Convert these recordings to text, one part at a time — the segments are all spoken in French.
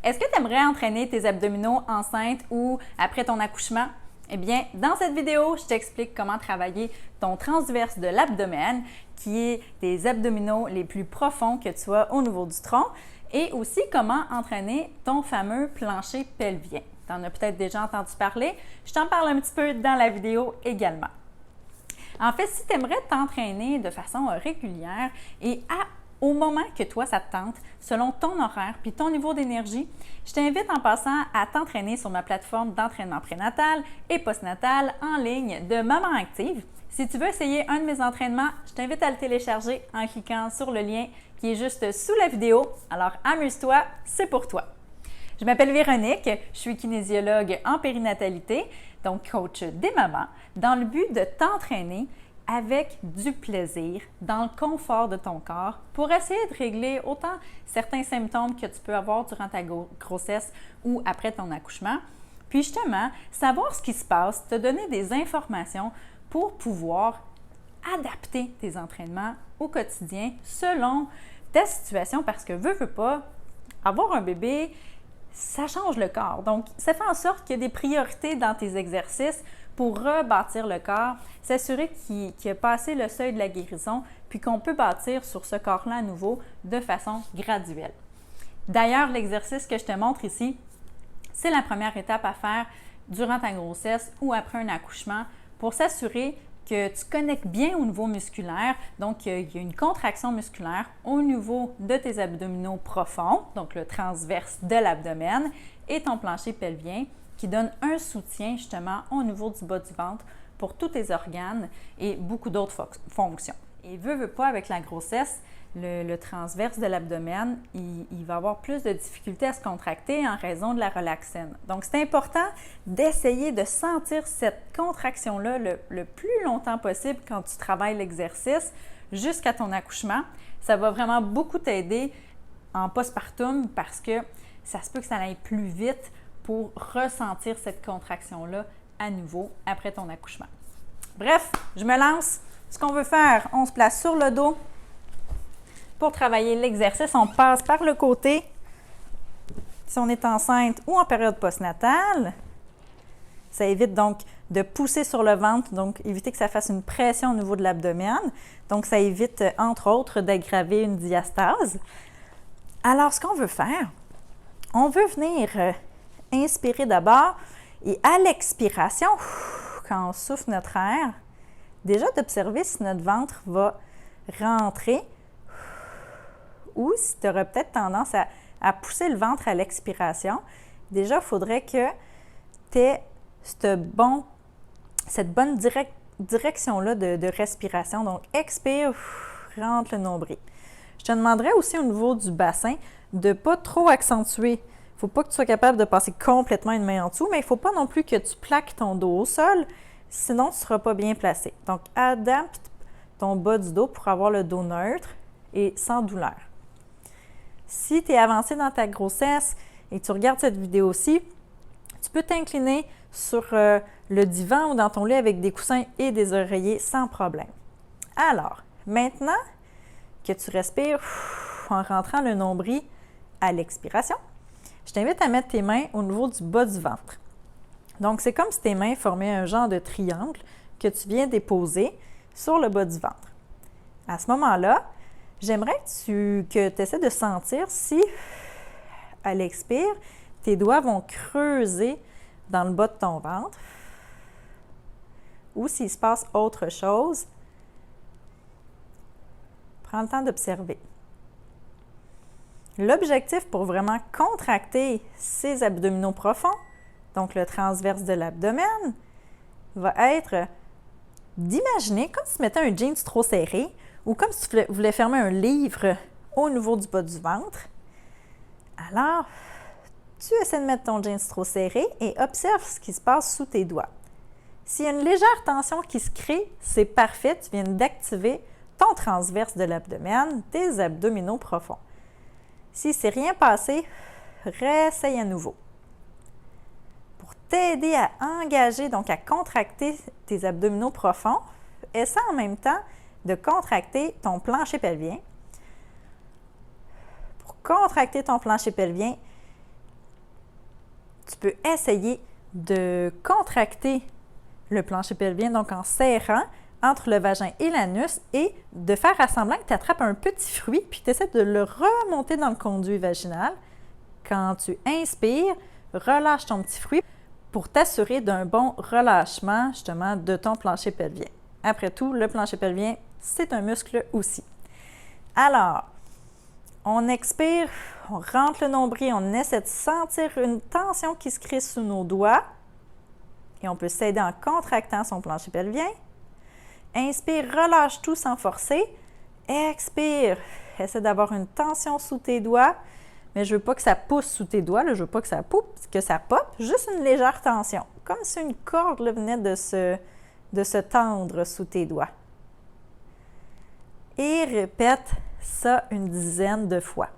Est-ce que tu aimerais entraîner tes abdominaux enceinte ou après ton accouchement? Eh bien, dans cette vidéo, je t'explique comment travailler ton transverse de l'abdomen, qui est tes abdominaux les plus profonds que tu as au niveau du tronc, et aussi comment entraîner ton fameux plancher pelvien. Tu en as peut-être déjà entendu parler. Je t'en parle un petit peu dans la vidéo également. En fait, si tu aimerais t'entraîner de façon régulière et au moment que toi, ça te tente, selon ton horaire puis ton niveau d'énergie, je t'invite en passant à t'entraîner sur ma plateforme d'entraînement prénatal et postnatal en ligne de Maman Active. Si tu veux essayer un de mes entraînements, je t'invite à le télécharger en cliquant sur le lien qui est juste sous la vidéo. Alors amuse-toi, c'est pour toi. Je m'appelle Véronique, je suis kinésiologue en périnatalité, donc coach des mamans, dans le but de t'entraîner avec du plaisir, dans le confort de ton corps, pour essayer de régler autant certains symptômes que tu peux avoir durant ta grossesse ou après ton accouchement, puis justement, savoir ce qui se passe, te donner des informations pour pouvoir adapter tes entraînements au quotidien selon ta situation, parce que veux pas, avoir un bébé, ça change le corps. Donc, ça fait en sorte qu'il y a des priorités dans tes exercices pour rebâtir le corps, s'assurer qu'il a passé le seuil de la guérison, puis qu'on peut bâtir sur ce corps-là à nouveau de façon graduelle. D'ailleurs, l'exercice que je te montre ici, c'est la première étape à faire durant ta grossesse ou après un accouchement pour s'assurer que tu connectes bien au niveau musculaire. Donc, il y a une contraction musculaire au niveau de tes abdominaux profonds, donc le transverse de l'abdomen, et ton plancher pelvien qui donne un soutien justement au niveau du bas du ventre pour tous tes organes et beaucoup d'autres fonctions. Et veux pas, avec la grossesse, le transverse de l'abdomen, il va avoir plus de difficultés à se contracter en raison de la relaxine. Donc, c'est important d'essayer de sentir cette contraction-là le plus longtemps possible quand tu travailles l'exercice jusqu'à ton accouchement. Ça va vraiment beaucoup t'aider en postpartum parce que ça se peut que ça aille plus vite pour ressentir cette contraction-là à nouveau après ton accouchement. Bref, je me lance. Ce qu'on veut faire, on se place sur le dos. Pour travailler l'exercice, on passe par le côté, si on est enceinte ou en période postnatale. Ça évite donc de pousser sur le ventre, donc éviter que ça fasse une pression au niveau de l'abdomen. Donc, ça évite, entre autres, d'aggraver une diastase. Alors, ce qu'on veut faire, on veut venir inspirer d'abord et à l'expiration, quand on souffle notre air, déjà d'observer si notre ventre va rentrer ou si tu auras peut-être tendance à pousser le ventre à l'expiration. Déjà, il faudrait que tu aies cette bonne direction-là de respiration. Donc, expire, rentre le nombril. Je te demanderais aussi au niveau du bassin de ne pas trop accentuer. Il ne faut pas que tu sois capable de passer complètement une main en dessous, mais il ne faut pas non plus que tu plaques ton dos au sol, sinon tu ne seras pas bien placé. Donc, adapte ton bas du dos pour avoir le dos neutre et sans douleur. Si tu es avancé dans ta grossesse et que tu regardes cette vidéo-ci, tu peux t'incliner sur le divan ou dans ton lit avec des coussins et des oreillers sans problème. Alors, maintenant que tu respires en rentrant le nombril à l'expiration, je t'invite à mettre tes mains au niveau du bas du ventre. Donc, c'est comme si tes mains formaient un genre de triangle que tu viens déposer sur le bas du ventre. À ce moment-là, j'aimerais que tu essaies de sentir si, à l'expire, tes doigts vont creuser dans le bas de ton ventre ou s'il se passe autre chose. Prends le temps d'observer. L'objectif pour vraiment contracter ces abdominaux profonds, donc le transverse de l'abdomen, va être d'imaginer comme si tu mettais un jeans trop serré ou comme si tu voulais fermer un livre au niveau du bas du ventre. Alors, tu essaies de mettre ton jeans trop serré et observe ce qui se passe sous tes doigts. S'il y a une légère tension qui se crée, c'est parfait, tu viens d'activer ton transverse de l'abdomen, tes abdominaux profonds. Si ne s'est rien passé, réessaye à nouveau. Pour t'aider à engager, donc à contracter tes abdominaux profonds, essaie en même temps de contracter ton plancher pelvien. Pour contracter ton plancher pelvien, tu peux essayer de contracter le plancher pelvien, donc en serrant entre le vagin et l'anus et de faire à semblant que tu attrapes un petit fruit puis tu essaies de le remonter dans le conduit vaginal. Quand tu inspires, relâche ton petit fruit pour t'assurer d'un bon relâchement justement de ton plancher pelvien. Après tout, le plancher pelvien, c'est un muscle aussi. Alors, on expire, on rentre le nombril, on essaie de sentir une tension qui se crée sous nos doigts et on peut s'aider en contractant son plancher pelvien. Inspire, relâche tout sans forcer. Expire, essaie d'avoir une tension sous tes doigts, mais je ne veux pas que ça pousse sous tes doigts, là. Je ne veux pas que ça pop, juste une légère tension, comme si une corde là, venait de se tendre sous tes doigts. Et répète ça une dizaine de fois.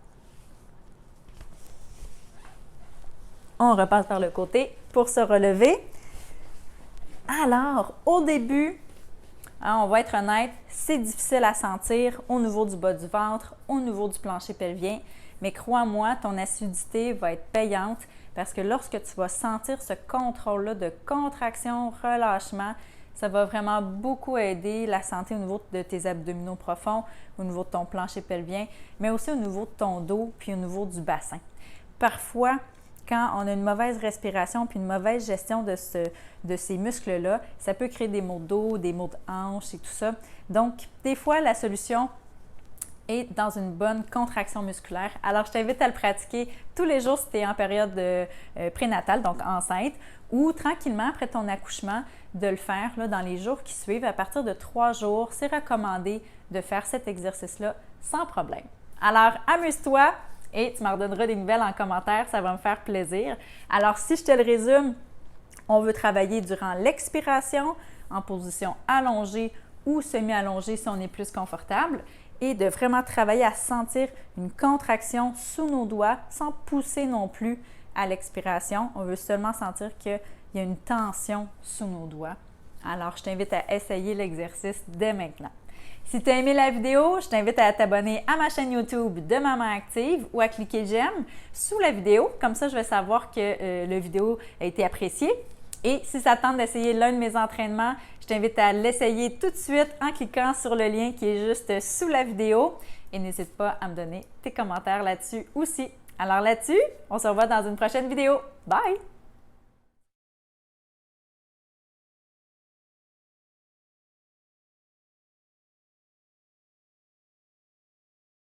On repasse par le côté pour se relever. Alors, au début, on va être honnête, c'est difficile à sentir au niveau du bas du ventre, au niveau du plancher pelvien, mais crois-moi, ton assiduité va être payante parce que lorsque tu vas sentir ce contrôle-là de contraction, relâchement, ça va vraiment beaucoup aider la santé au niveau de tes abdominaux profonds, au niveau de ton plancher pelvien, mais aussi au niveau de ton dos puis au niveau du bassin. Parfois, quand on a une mauvaise respiration puis une mauvaise gestion de ces muscles-là, ça peut créer des maux de dos, des maux de hanche et tout ça. Donc, des fois, la solution est dans une bonne contraction musculaire. Alors, je t'invite à le pratiquer tous les jours si tu es en période prénatale, donc enceinte, ou tranquillement après ton accouchement, de le faire là, dans les jours qui suivent. À partir de 3 jours, c'est recommandé de faire cet exercice-là sans problème. Alors, amuse-toi! Et tu m'en redonneras des nouvelles en commentaire, ça va me faire plaisir. Alors, si je te le résume, on veut travailler durant l'expiration, en position allongée ou semi-allongée si on est plus confortable, et de vraiment travailler à sentir une contraction sous nos doigts sans pousser non plus à l'expiration. On veut seulement sentir qu'il y a une tension sous nos doigts. Alors, je t'invite à essayer l'exercice dès maintenant. Si tu as aimé la vidéo, je t'invite à t'abonner à ma chaîne YouTube de Maman Active ou à cliquer j'aime sous la vidéo. Comme ça, je vais savoir que la vidéo a été appréciée. Et si ça te tente d'essayer l'un de mes entraînements, je t'invite à l'essayer tout de suite en cliquant sur le lien qui est juste sous la vidéo. Et n'hésite pas à me donner tes commentaires là-dessus aussi. Alors là-dessus, on se revoit dans une prochaine vidéo. Bye!